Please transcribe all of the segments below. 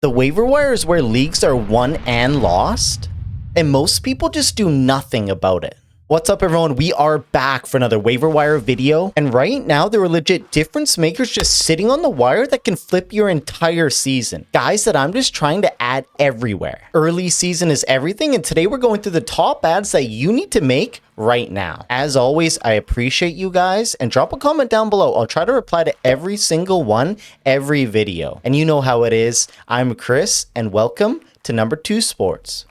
The waiver wire is where leagues are won and lost, and most people just do nothing about it. What's up, everyone? We are back for another waiver wire video, and right now there are legit difference makers just sitting on the wire that can flip your entire season. Guys that I'm just trying to add everywhere. Early season is everything, and today we're going through the top ads that you need to make right now. As always, I appreciate you guys, and drop a comment down below. I'll try to reply to every single one every video. And you know how it is. I'm Chris, and welcome to Number 2 Sports.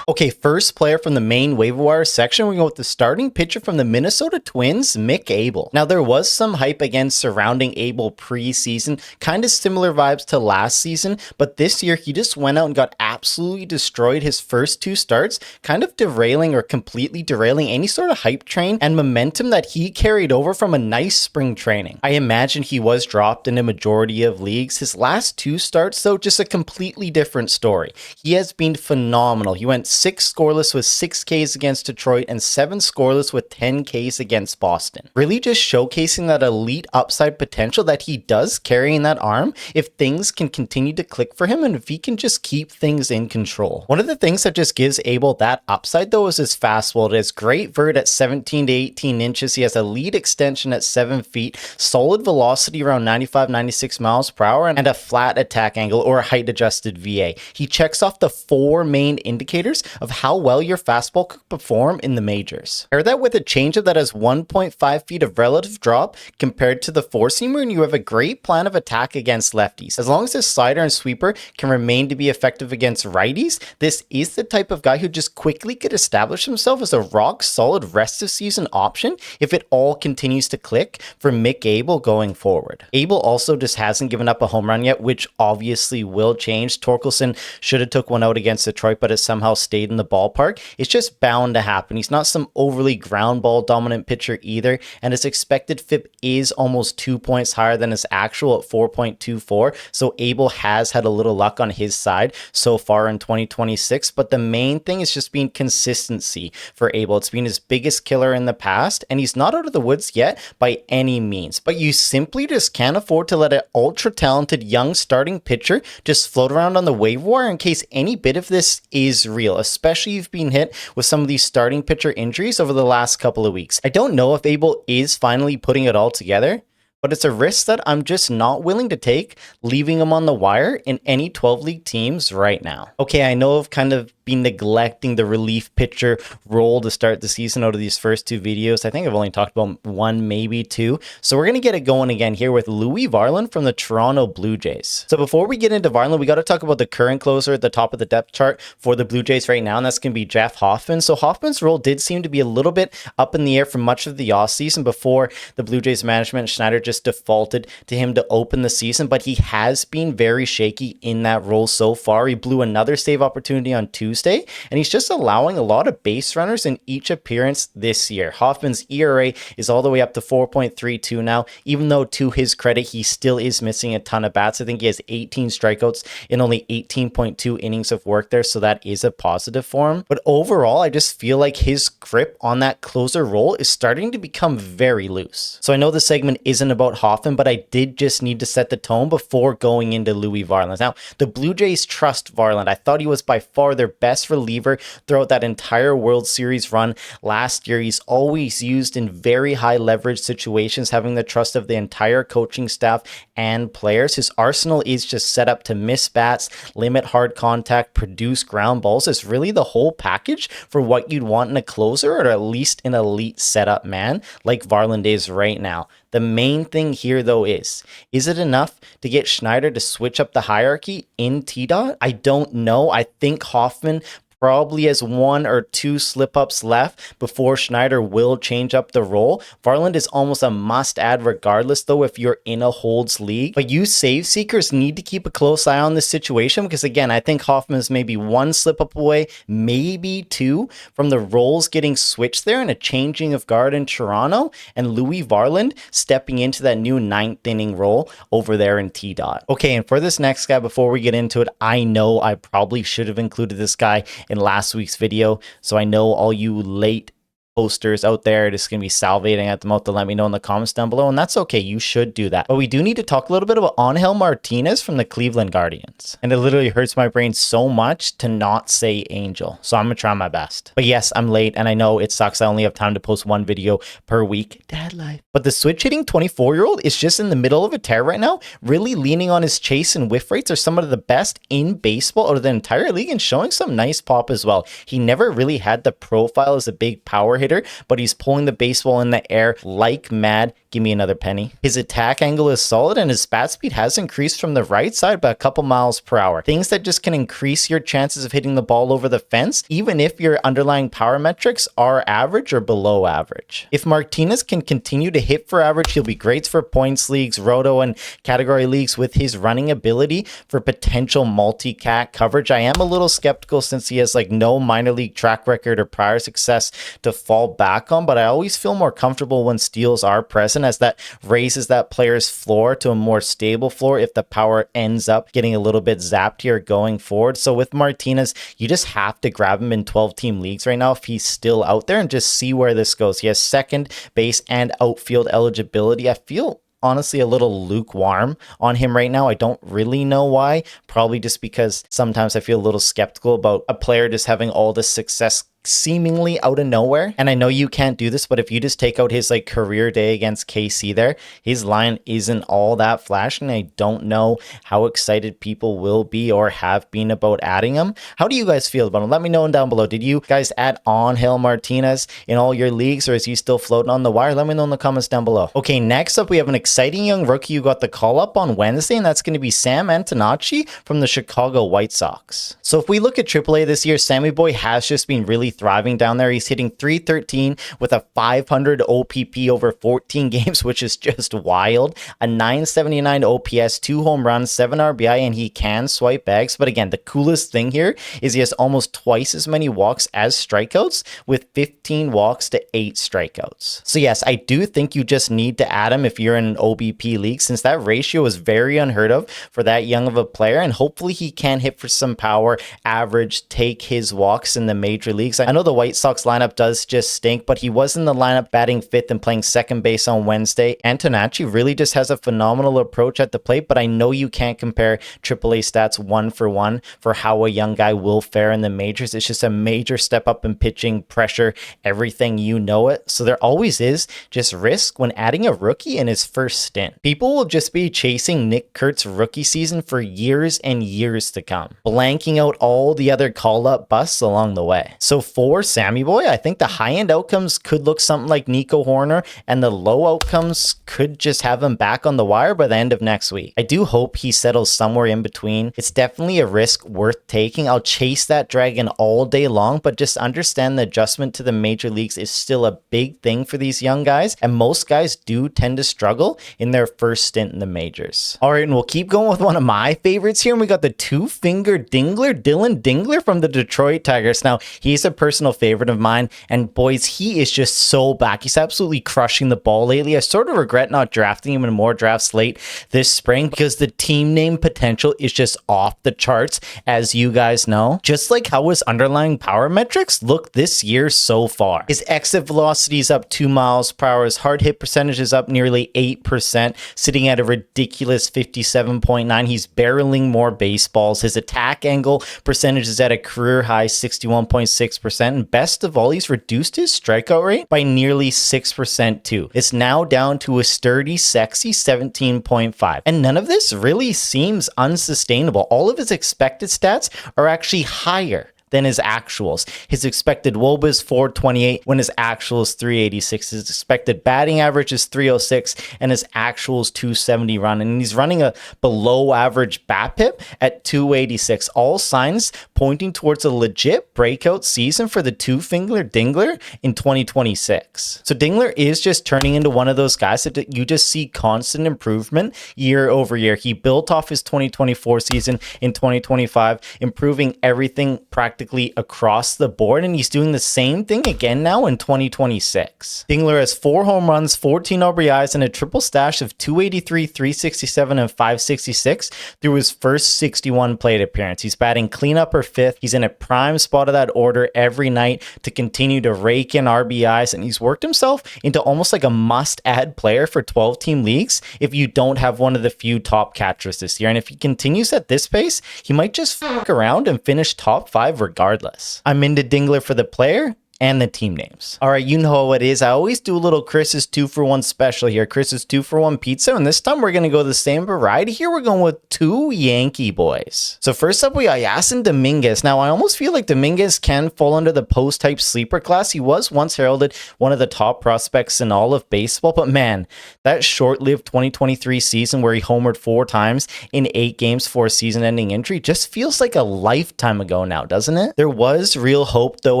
Okay, first player from the main waiver wire section, we're going with the starting pitcher from the Minnesota Twins, Mick Abel. Now, there was some hype again surrounding Abel preseason, kind of similar vibes to last season, but this year he just went out and got absolutely destroyed his first two starts, kind of derailing or completely derailing any sort of hype train and momentum that he carried over from a nice spring training. I imagine he was dropped in a majority of leagues. His last two starts, though, just a completely different story. He has been phenomenal. He went 6 scoreless with 6 Ks against Detroit and 7 scoreless with 10 Ks against Boston. Really just showcasing that elite upside potential that he does carry in that arm if things can continue to click for him and if he can just keep things in control. One of the things that just gives Abel that upside, though, is his fastball. It has great vert at 17 to 18 inches. He has a lead extension at 7 feet, solid velocity around 95, 96 miles per hour, and a flat attack angle or a height adjusted VA. He checks off the 4 main indicators of how well your fastball could perform in the majors. Pair that with a changeup that has 1.5 feet of relative drop compared to the four-seamer, and you have a great plan of attack against lefties. As long as his slider and sweeper can remain to be effective against righties, this is the type of guy who just quickly could establish himself as a rock-solid rest-of-season option if it all continues to click for Mick Abel going forward. Abel also just hasn't given up a home run yet, which obviously will change. Torkelson should have took one out against Detroit, but it somehow stayed in the ballpark. It's just bound to happen. He's not some overly ground ball dominant pitcher either, and his expected FIP is almost 2 points higher than his actual at 4.24, so Abel has had a little luck on his side so far in 2026, but the main thing is just being consistency for Abel. It's been his biggest killer in the past, and he's not out of the woods yet by any means, but you simply just can't afford to let an ultra talented young starting pitcher just float around on the waiver wire in case any bit of this is real, especially if you've been hit with some of these starting pitcher injuries over the last couple of weeks. I don't know if Abel is finally putting it all together, but it's a risk that I'm just not willing to take, leaving him on the wire in any 12 league teams right now. Okay, I know I've kind of been neglecting the relief pitcher role to start the season out of these first 2 videos. I think I've only talked about 1, maybe 2. So we're going to get it going again here with Louis Varland from the Toronto Blue Jays. So before we get into Varland, we got to talk about the current closer at the top of the depth chart for the Blue Jays right now, and that's going to be Jeff Hoffman. So Hoffman's role did seem to be a little bit up in the air for much of the offseason before the Blue Jays management, Schneider, just defaulted to him to open the season, but he has been very shaky in that role so far. He blew another save opportunity on Tuesday, and he's just allowing a lot of base runners in each appearance this year. Hoffman's ERA is all the way up to 4.32 now, even though to his credit, he still is missing a ton of bats. I think he has 18 strikeouts in only 18.2 innings of work there, so that is a positive for him. But overall, I just feel like his grip on that closer role is starting to become very loose. So I know this segment isn't about Hoffman, but I did just need to set the tone before going into Louis Varland. Now, the Blue Jays trust Varland. I thought he was by far their best reliever throughout that entire World Series run last year. He's always used in very high leverage situations, having the trust of the entire coaching staff and players. His arsenal is just set up to miss bats, limit hard contact, produce ground balls. It's really the whole package for what you'd want in a closer, or at least an elite setup man like Varland is right now. The main thing here, though, is it enough to get Schneider to switch up the hierarchy in T-Dot? I don't know. I think Hoffman probably has 1 or 2 slip-ups left before Schneider will change up the role. Varland is almost a must-add regardless, though, if you're in a holds league. But you save seekers need to keep a close eye on this situation because, again, I think Hoffman's maybe 1 slip-up away, maybe 2, from the roles getting switched there and a changing of guard in Toronto, and Louis Varland stepping into that new 9th inning role over there in T-Dot. Okay, and for this next guy, before we get into it, I know I probably should have included this guy in last week's video. So I know all you late posters out there just gonna be salivating at the mouth to let me know in the comments down below, and that's okay. You should do that. But we do need to talk a little bit about Angel Martinez from the Cleveland Guardians, and it literally hurts my brain so much to not say Angel, so I'm gonna try my best. But yes, I'm late, and I know it sucks. I only have time to post one video per week. Dad life. But the switch hitting 24-year-old is just in the middle of a tear right now, really leaning on his chase and whiff rates are some of the best in baseball out of the entire league, and showing some nice pop as well. He never really had the profile as a big power hitter, but he's pulling the baseball in the air like mad. Give me another penny. His attack angle is solid, and his bat speed has increased from the right side by a couple miles per hour. Things that just can increase your chances of hitting the ball over the fence, even if your underlying power metrics are average or below average. If Martinez can continue to hit for average, he'll be great for points leagues, roto, and category leagues with his running ability for potential multi-cat coverage. I am a little skeptical since he has like no minor league track record or prior success to fall back on, but I always feel more comfortable when steals are present, as that raises that player's floor to a more stable floor if the power ends up getting a little bit zapped here going forward. So with Martinez, you just have to grab him in 12-team leagues right now if he's still out there, and just see where this goes. He has second base and outfield eligibility. I feel honestly a little lukewarm on him right now. I don't really know why. Probably just because sometimes I feel a little skeptical about a player just having all this success seemingly out of nowhere. And I know you can't do this, but if you just take out his like career day against KC there, his line isn't all that flash, and I don't know how excited people will be or have been about adding him. How do you guys feel about him? Let me know down below. Did you guys add Angel Martinez in all your leagues, or is he still floating on the wire? Let me know in the comments down below. Okay, next up we have an exciting young rookie who got the call up on Wednesday, and that's going to be Sam Antonacci from the Chicago White Sox. So if we look at AAA this year, Sammy Boy has just been really thriving down there. He's hitting .313 with a 500 OPP over 14 games, which is just wild. A 979 OPS, 2 home runs, 7 RBI, and he can swipe bags. But again, the coolest thing here is he has almost twice as many walks as strikeouts, with 15 walks to 8 strikeouts. So yes, I do think you just need to add him if you're in an OBP league, since that ratio is very unheard of for that young of a player, and hopefully he can hit for some power, average, take his walks in the major leagues. I know the White Sox lineup does just stink, but he was in the lineup batting 5th and playing second base on Wednesday. Antonacci really just has a phenomenal approach at the plate, but I know you can't compare AAA stats one for one for how a young guy will fare in the majors. It's just a major step up in pitching, pressure, everything, you know it. So there always is just risk when adding a rookie in his first stint. People will just be chasing Nick Kurt's rookie season for years and years to come, blanking out all the other call-up busts along the way. So for Sammy Boy, I think the high-end outcomes could look something like Nico Horner, and the low outcomes could just have him back on the wire by the end of next week. I do hope he settles somewhere in between. It's definitely a risk worth taking. I'll chase that dragon all day long, but just understand the adjustment to the major leagues is still a big thing for these young guys, and most guys do tend to struggle in their first stint in the majors. All right, and we'll keep going with one of my favorites here, and we got the two-finger dingler, Dylan Dingler from the Detroit Tigers. Now, he's a personal favorite of mine, and boys, he is just so back. He's absolutely crushing the ball lately. I sort of regret not drafting him in more drafts late this spring, because the team name potential is just off the charts, as you guys know. Just like how his underlying power metrics look this year so far. His exit velocity is up 2 miles per hour. His hard hit percentage is up nearly 8%, sitting at a ridiculous 57.9. He's barreling more baseballs. His attack angle percentage is at a career high 61.6%. And best of all, he's reduced his strikeout rate by nearly 6% too. It's now down to a sturdy, sexy 17.5. And none of this really seems unsustainable. All of his expected stats are actually higher than his actuals. His expected WOBA is 428 when his actual is 386. His expected batting average is 306 and his actual is 270 run. And he's running a below average BABIP at 286. All signs pointing towards a legit breakout season for the two-finger Dingler in 2026. So Dingler is just turning into one of those guys that you just see constant improvement year over year. He built off his 2024 season in 2025, improving everything practically practically across the board, and he's doing the same thing again now in 2026. Dingler has 4 home runs, 14 RBIs, and a triple stash of 283, 367, and 566 through his first 61 plate appearance. He's batting cleanup or 5th. He's in a prime spot of that order every night to continue to rake in RBIs, and he's worked himself into almost like a must-add player for 12-team leagues if you don't have one of the few top catchers this year. And if he continues at this pace, he might just fuck around and finish top 5 regardless. I'm into Dingler for the player and the team names. All right, you know how it is. I always do a little Chris's 2-for-1 special here. Chris's 2-for-1 pizza, and this time we're going to go the same variety here. We're going with 2 Yankee boys. So first up, we got Yasin Dominguez. Now, I almost feel like Dominguez can fall under the post-type sleeper class. He was once heralded one of the top prospects in all of baseball, but man, that short-lived 2023 season where he homered 4 times in 8 games for a season-ending injury just feels like a lifetime ago now, doesn't it? There was real hope, though,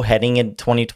heading in 2025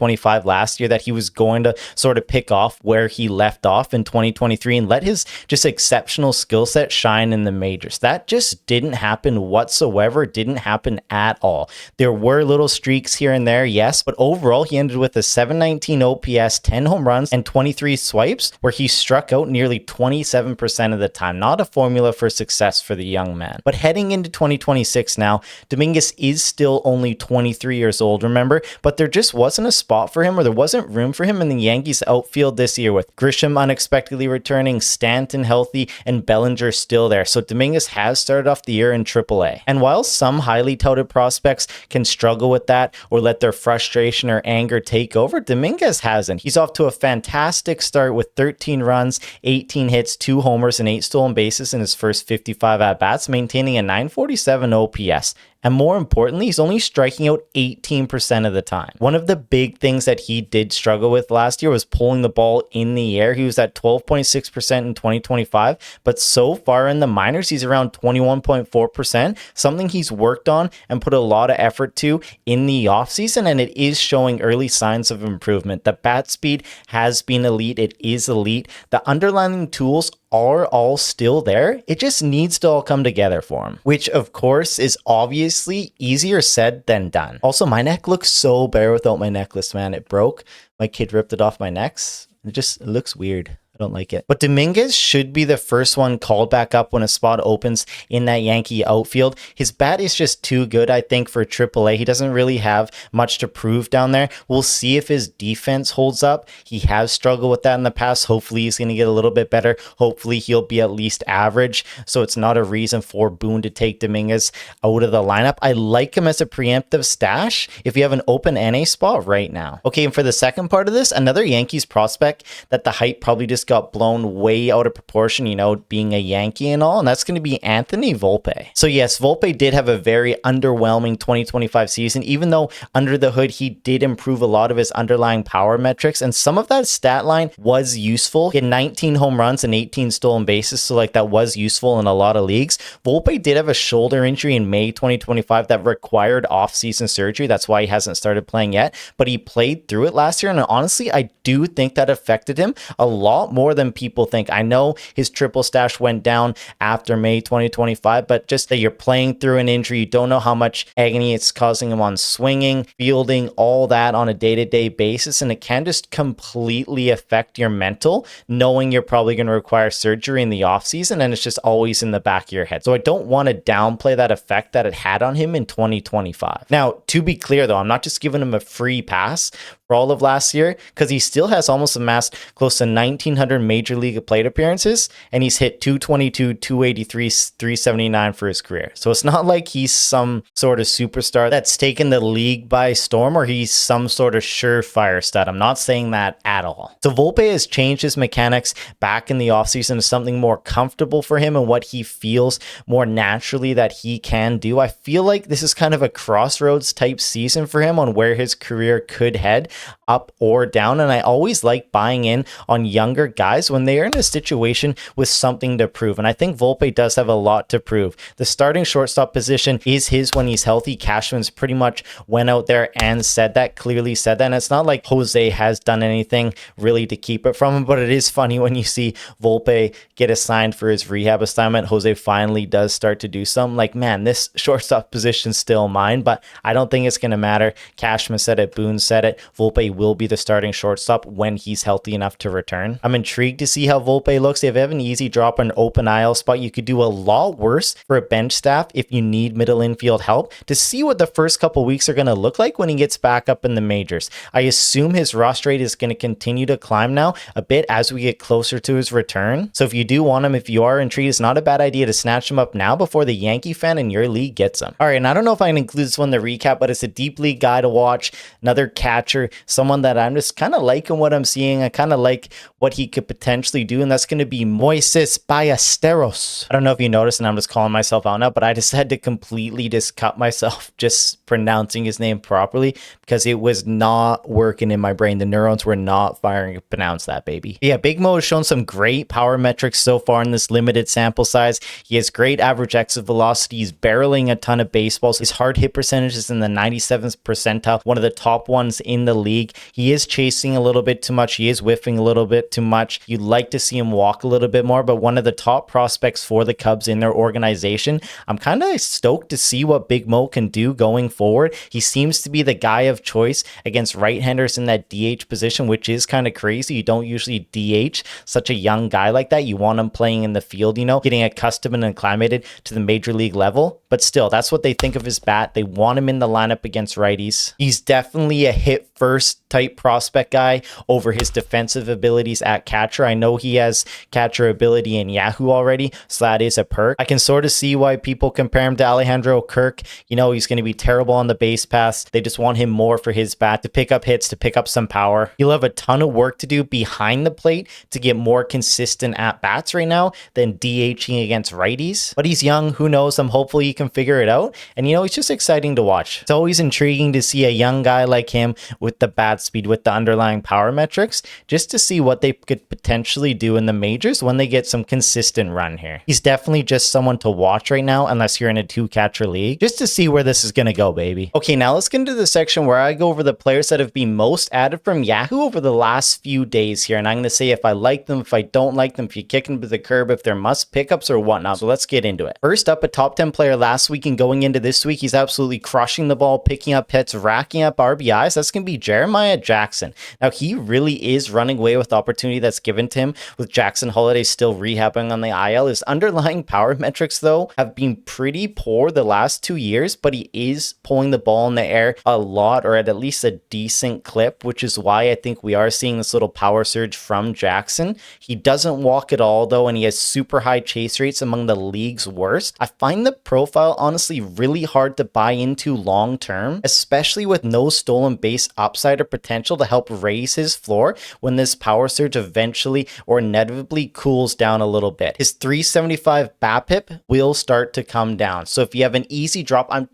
last year that he was going to sort of pick off where he left off in 2023 and let his just exceptional skill set shine in the majors. That just didn't happen whatsoever. It didn't happen at all. There were little streaks here and there, yes, but overall he ended with a 719 OPS, 10 home runs, and 23 swipes where he struck out nearly 27% of the time. Not a formula for success for the young man. But heading into 2026 now, Dominguez is still only 23 years old, remember, but there just wasn't a spot for him, or there wasn't room for him in the Yankees outfield this year, with Grisham unexpectedly returning, Stanton healthy, and Bellinger still there. So Dominguez has started off the year in AAA. And while some highly touted prospects can struggle with that or let their frustration or anger take over, Dominguez hasn't. He's off to a fantastic start with 13 runs, 18 hits, 2 homers, and 8 stolen bases in his first 55 at-bats, maintaining a 947 OPS. And more importantly, he's only striking out 18% of the time. One of the big things that he did struggle with last year was pulling the ball in the air. He was at 12.6% in 2025, but so far in the minors, he's around 21.4%, something he's worked on and put a lot of effort to in the offseason, and it is showing early signs of improvement. The bat speed has been elite. It is elite. The underlying tools are all still there. It just needs to all come together for him, which of course is obviously easier said than done. Also, my neck looks so bare without my necklace, man. It broke. My kid ripped it off my neck. It looks weird. I don't like it. But Dominguez should be the first one called back up when a spot opens in that Yankee outfield. His bat is just too good, I think, for AAA. He doesn't really have much to prove down there. We'll see if his defense holds up. He has struggled with that in the past. Hopefully he's going to get a little bit better. Hopefully he'll be at least average, so it's not a reason for Boone to take Dominguez out of the lineup. I like him as a preemptive stash if you have an open NA spot right now. Okay, and for the second part of this, another Yankees prospect that the hype probably just got blown way out of proportion, you know, being a Yankee and all, and that's going to be Anthony Volpe. So yes, Volpe did have a very underwhelming 2025 season, even though under the hood he did improve a lot of his underlying power metrics, and some of that stat line was useful. He had 19 home runs and 18 stolen bases, so like that was useful in a lot of leagues. Volpe did have a shoulder injury in May 2025 that required off-season surgery. That's why he hasn't started playing yet, but he played through it last year, and honestly, I do think that affected him a lot more than people think. I know his triple stash went down after May 2025, but just that you're playing through an injury, you don't know how much agony it's causing him on swinging, fielding, all that on a day-to-day basis, and it can just completely affect your mental, knowing you're probably going to require surgery in the offseason, and it's just always in the back of your head. So I don't want to downplay that effect that it had on him in 2025. Now, to be clear though, I'm not just giving him a free pass for all of last year, because he still has almost amassed close to 1,900 major league plate appearances, and he's hit 222, 283, 379 for his career. So it's not like he's some sort of superstar that's taken the league by storm, or he's some sort of surefire stud. I'm not saying that at all. So Volpe has changed his mechanics back in the offseason to something more comfortable for him and what he feels more naturally that he can do. I feel like this is kind of a crossroads type season for him on where his career could head. up or down. And I always like buying in on younger guys when they are in a situation with something to prove. And I think Volpe does have a lot to prove. The starting shortstop position is his when he's healthy. Cashman's pretty much went out there and said that, clearly said that. And it's not like Jose has done anything really to keep it from him, but it is funny when you see Volpe get assigned for his rehab assignment. Jose finally does start to do something. Like, man, this shortstop position's still mine, but I don't think it's going to matter. Cashman said it, Boone said it. Volpe will be the starting shortstop when he's healthy enough to return. I'm intrigued to see how Volpe looks. If you have an easy drop or an open IL spot, you could do a lot worse for a bench staff if you need middle infield help to see what the first couple weeks are going to look like when he gets back up in the majors. I assume his roster rate is going to continue to climb now a bit as we get closer to his return. So if you do want him, if you are intrigued, it's not a bad idea to snatch him up now before the Yankee fan in your league gets him. All right, and I don't know if I can include this one in the recap, but it's a deep league guy to watch. Another catcher, someone that I'm just kind of liking what I'm seeing. I kind of like what he could potentially do, and that's going to be Moises Ballesteros. I don't know if you noticed, and I'm just calling myself out now, but I just had to completely just cut myself just pronouncing his name properly because it was not working in my brain. The neurons were not firing to pronounce that, baby. Yeah, Big Mo has shown some great power metrics so far in this limited sample size. He has great average exit velocity. He's barreling a ton of baseballs. His hard hit percentage is in the 97th percentile, one of the top ones in the league. He is chasing a little bit too much. He is whiffing a little bit too much. You'd like to see him walk a little bit more, but one of the top prospects for the Cubs in their organization. I'm kind of stoked to see what Big Mo can do going forward. He seems to be the guy of choice against right-handers in that DH position, which is kind of crazy. You don't usually DH such a young guy like that. You want him playing in the field, you know, getting accustomed and acclimated to the major league level. But still, that's what they think of his bat. They want him in the lineup against righties. He's definitely a hit first type prospect guy over his defensive abilities at catcher. I know he has catcher ability in Yahoo already, so that is a perk. I can sort of see why people compare him to Alejandro Kirk. You know, he's going to be terrible on the base paths. They just want him more for his bat to pick up hits, to pick up some power. He'll have a ton of work to do behind the plate to get more consistent at bats right now than DHing against righties. But he's young. Who knows? I'm hopeful he can figure it out. And you know, it's just exciting to watch. It's always intriguing to see a young guy like him with the bat speed, with the underlying power metrics, just to see what they could potentially do in the majors when they get some consistent run here. He's definitely just someone to watch right now, unless you're in a 2-catcher league, just to see where this is going to go, baby. Okay, now let's get into the section where I go over the players that have been most added from Yahoo over the last few days here. And I'm going to say if I like them, if I don't like them, if you kick them to the curb, if they're must pickups or whatnot. So let's get into it. First up, a top 10 player last week and going into this week, he's absolutely crushing the ball, picking up hits, racking up RBIs. That's going to be Jeremiah Jackson. Now, he really is running away with the opportunity that's given to him with Jackson Holiday still rehabbing on the IL. His underlying power metrics, though, have been pretty poor the last 2 years, but he is pulling the ball in the air a lot, or at least a decent clip, which is why I think we are seeing this little power surge from Jackson. He doesn't walk at all, though, and he has super high chase rates, among the league's worst. I find the profile honestly really hard to buy into long term, especially with no stolen base upside or potential to help raise his floor when this power surge eventually or inevitably cools down a little bit. His 375 BABIP will start to come down. So if you have an easy drop, I'm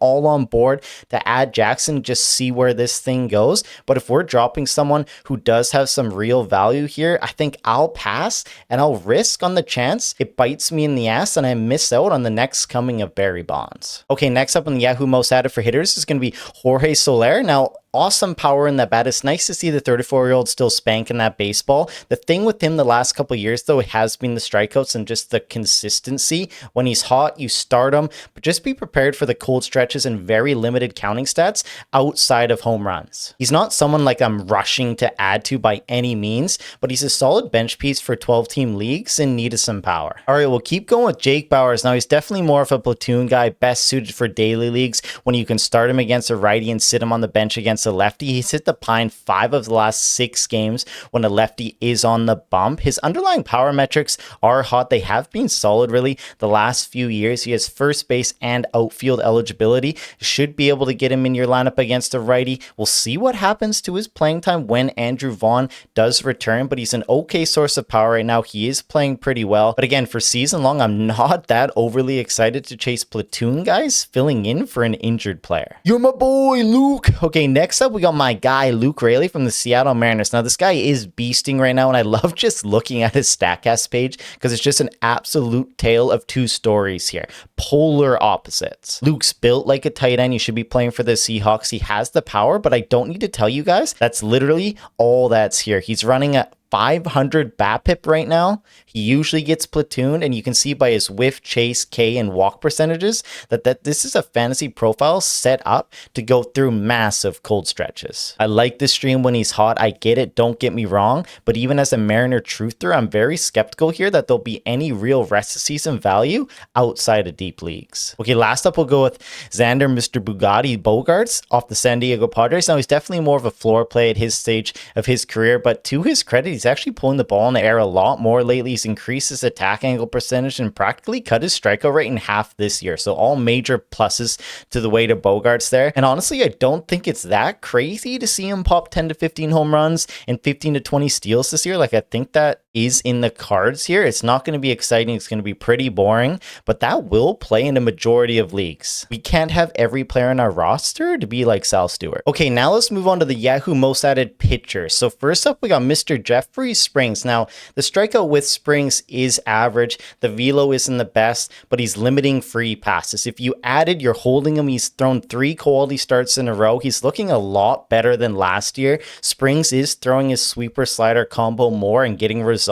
all on board to add Jackson, just see where this thing goes. But if we're dropping someone who does have some real value here, I think I'll pass and I'll risk on the chance it bites me in the ass and I miss out on the next coming of Barry Bonds. Okay, next up on the Yahoo most added for hitters is going to be Jorge Soler. Now, awesome power in that bat. It's nice to see the 34-year-old still spanking that baseball. The thing with him the last couple of years, though, has been the strikeouts and just the consistency. When he's hot, you start him, but just be prepared for the cold stretches and very limited counting stats outside of home runs. He's not someone like I'm rushing to add to by any means, but he's a solid bench piece for 12-team leagues in need of some power. All right, we'll keep going with Jake Bauers. Now, he's definitely more of a platoon guy, best suited for daily leagues when you can start him against a righty and sit him on the bench against a lefty. He's hit the pine 5 of the last 6 games when a lefty is on the bump. His underlying power metrics are hot. They have been solid really the last few years. He has first base and outfield eligibility. Should be able to get him in your lineup against a righty. We'll see what happens to his playing time when Andrew Vaughn does return, but he's an okay source of power right now. He is playing pretty well. But again, for season long, I'm not that overly excited to chase platoon guys filling in for an injured player. You're my boy, Luke. Okay, next next up, we got my guy, Luke Raley from the Seattle Mariners. Now, this guy is beasting right now, and I love just looking at his StatCast page because it's just an absolute tale of two stories here. Polar opposites. Luke's built like a tight end. You should be playing for the Seahawks. He has the power, but I don't need to tell you guys, that's literally all that's here. He's running a 500 BABIP right now. He usually gets platooned, and you can see by his whiff, chase, K, and walk percentages that this is a fantasy profile set up to go through massive cold stretches. I like this stream when he's hot. I get it. Don't get me wrong. But even as a Mariner truther, I'm very skeptical here that there'll be any real rest of season value outside of deep leagues. Okay, last up, we'll go with Xander Mr. Bugatti Bogaerts off the San Diego Padres. Now, he's definitely more of a floor play at his stage of his career, but to his credit, he's actually pulling the ball in the air a lot more lately. He's increased his attack angle percentage and practically cut his strikeout rate in half this year. So all major pluses to the way to Bogaerts there. And honestly, I don't think it's that crazy to see him pop 10 to 15 home runs and 15 to 20 steals this year. Like, I think that is in the cards here. It's not going to be exciting. It's going to be pretty boring, but that will play in a majority of leagues. We can't have every player in our roster to be like Sal Stewart. Okay, now let's move on to the Yahoo most added pitchers. So first up, we got Mr. Jeffrey Springs. Now, the strikeout with Springs is average. The velo isn't the best, but he's limiting free passes. If you added, you're holding him. He's thrown 3 quality starts in a row. He's looking a lot better than last year. Springs is throwing his sweeper slider combo more and getting results.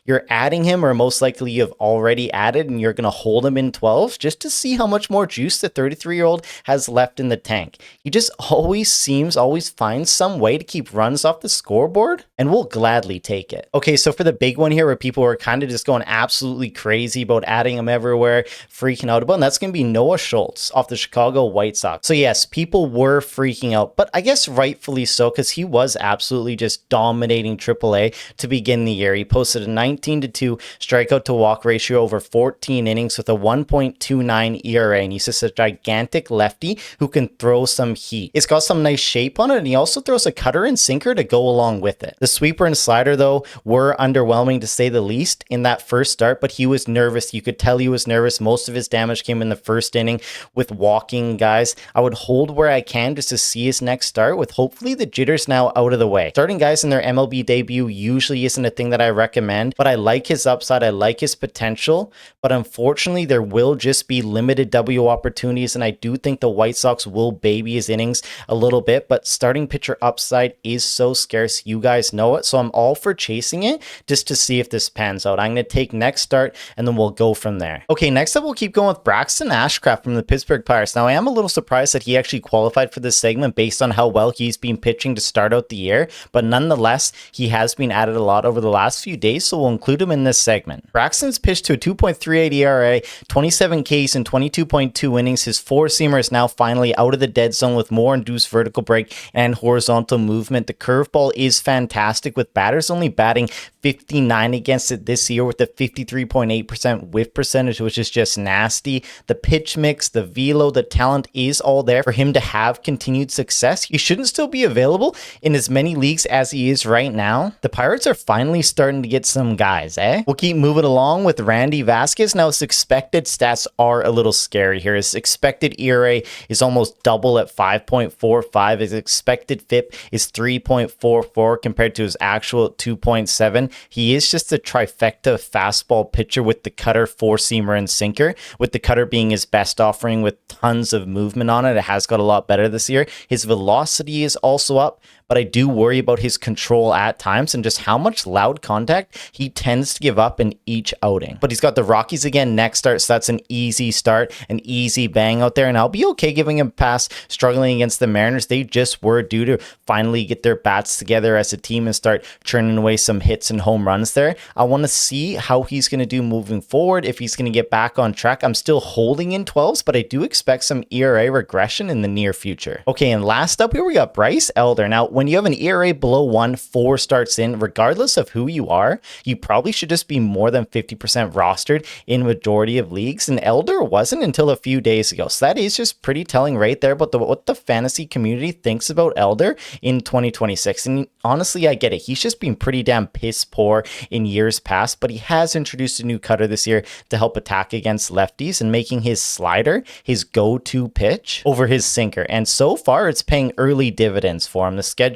You're adding him, or most likely you have already added, and you're going to hold him in 12s just to see how much more juice the 33-year-old has left in the tank. He just always finds some way to keep runs off the scoreboard, and we'll gladly take it. Okay, so for the big one here where people are kind of just going absolutely crazy about adding him everywhere, freaking out about, and that's going to be Noah Schultz off the Chicago White Sox. So yes, people were freaking out, but I guess rightfully so, because he was absolutely just dominating AAA to begin the year. He posted a 19-2 strikeout to walk ratio over 14 innings with a 1.29 ERA, and he's just a gigantic lefty who can throw some heat. It's got some nice shape on it, and he also throws a cutter and sinker to go along with it. The sweeper and slider, though, were underwhelming to say the least in that first start, but he was nervous. You could tell he was nervous. Most of his damage came in the first inning with walking guys. I would hold where I can just to see his next start, with hopefully the jitters now out of the way. Starting guys in their MLB debut usually isn't a thing that I recommend, but I like his upside. I like his potential, but unfortunately there will just be limited W opportunities, and I do think the White Sox will baby his innings a little bit, but starting pitcher upside is so scarce. You guys know it, so I'm all for chasing it just to see if this pans out. I'm going to take next start, and then we'll go from there. Okay, next up we'll keep going with Braxton Ashcraft from the Pittsburgh Pirates. Now, I am a little surprised that he actually qualified for this segment based on how well he's been pitching to start out the year, but nonetheless, he has been added a lot over the last few days, so we'll include him in this segment. Braxton's pitched to a 2.38 ERA, 27 Ks in 22.2 innings. His four-seamer is now finally out of the dead zone with more induced vertical break and horizontal movement. The curveball is fantastic, with batters only batting 59 against it this year with a 53.8% whiff percentage, which is just nasty. The pitch mix, the velo, the talent is all there for him to have continued success. He shouldn't still be available in as many leagues as he is right now. The Pirates are finally starting to get some guys, eh? We'll keep moving along with Randy Vasquez. Now, his expected stats are a little scary here. His expected ERA is almost double at 5.45. His expected FIP is 3.44 compared to his actual 2.7. He is just a trifecta fastball pitcher with the cutter, four-seamer, and sinker, with the cutter being his best offering with tons of movement on it. It has got a lot better this year. His velocity is also up, but I do worry about his control at times and just how much loud contact he tends to give up in each outing. But he's got the Rockies again next start, so that's an easy start, an easy bang out there, and I'll be okay giving him a pass struggling against the Mariners. They just were due to finally get their bats together as a team and start churning away some hits and home runs there. I want to see how he's going to do moving forward, if he's going to get back on track. I'm still holding in 12s, but I do expect some ERA regression in the near future. Okay, and last up here we got Bryce Elder. Now, when when you have an ERA below 1, 4 starts in, regardless of who you are, you probably should just be more than 50% rostered in majority of leagues, and Elder wasn't until a few days ago. So that is just pretty telling right there about what the fantasy community thinks about Elder in 2026. And honestly, I get it. He's just been pretty damn piss poor in years past, but he has introduced a new cutter this year to help attack against lefties and making his slider his go-to pitch over his sinker. And so far, it's paying early dividends for him. The schedule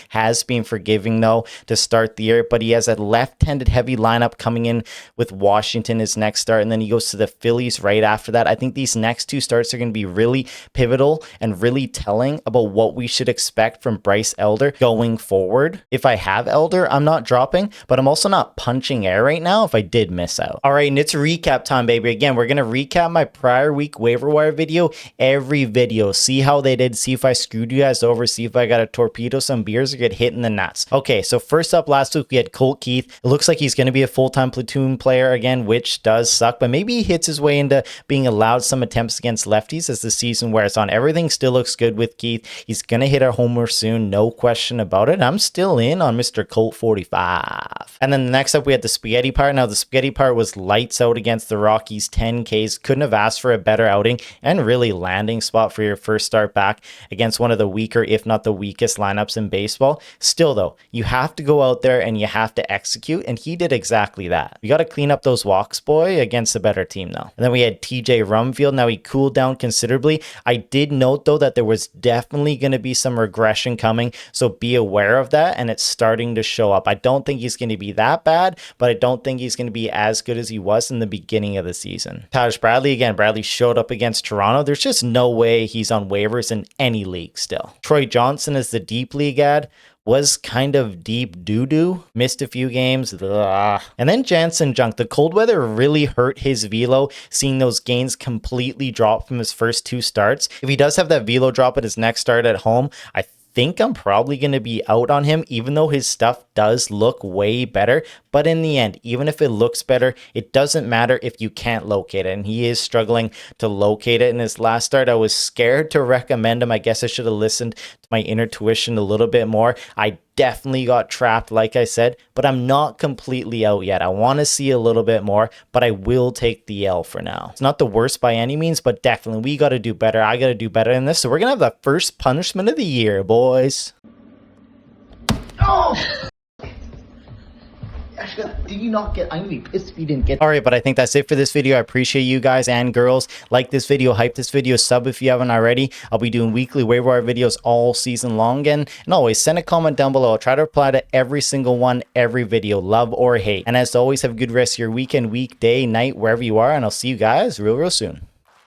has been forgiving, though, to start the year, but he has a left-handed heavy lineup coming in with Washington his next start, and then he goes to the Phillies right after that. I think these next two starts are going to be really pivotal and really telling about what we should expect from Bryce Elder going forward. If I have Elder, I'm not dropping, but I'm also not punching air right now if I did miss out. All right, and it's recap time, baby. Again, we're going to recap my prior week waiver wire video every video. See how they did, see if I screwed you guys over, see if I got to torpedo some beers or get hit in the nuts. Okay, so first up last week, we had Colt Keith. It looks like he's going to be a full-time platoon player again, which does suck, but maybe he hits his way into being allowed some attempts against lefties as the season wears on. Everything still looks good with Keith. He's going to hit a homer soon, no question about it. I'm still in on Mr. Colt 45. And then the next up, we had the Spaghetti Part. Now, the Spaghetti Part was lights out against the Rockies, 10 Ks. Couldn't have asked for a better outing and really landing spot for your first start back against one of the weaker, if not the weakest lineups in baseball. Still, though, you have to go out there and you have to execute, and he did exactly that. You got to clean up those walks, boy, against a better team, though. And then we had TJ Rumfield. Now, he cooled down considerably. I did note, though, that there was definitely going to be some regression coming, so be aware of that, and it's starting to show up. I don't think he's going to be that bad, but I don't think he's going to be as good as he was in the beginning of the season. Taj Bradley, again, Bradley showed up against Toronto. There's just no way he's on waivers in any league still. Troy Johnson is the deep league ad. Was kind of deep doo-doo, missed a few games. Ugh. And then Jansen Junk. The cold weather really hurt his velo, seeing those gains completely drop from his first two starts. If he does have that velo drop at his next start at home, I think I'm probably going to be out on him, even though his stuff does look way better. But in the end, even if it looks better, it doesn't matter if you can't locate it. And he is struggling to locate it in his last start. I was scared to recommend him. I guess I should have listened to my inner tuition a little bit more. I definitely got trapped, like I said, but I'm not completely out yet. I want to see a little bit more, but I will take the L for now. It's not the worst by any means, but definitely we got to do better. I got to do better than this. So we're going to have the first punishment of the year, boys. Oh! Did you not get? I'm gonna be pissed if you didn't get. All right, but I think that's it for this video. I appreciate you guys and girls. Like this video, hype this video, sub if you haven't already. I'll be doing weekly waiver wire videos all season long again. And always send a comment down below. I'll try to reply to every single one, every video, love or hate. And as always, have a good rest of your weekend, weekday, night, wherever you are. And I'll see you guys real soon.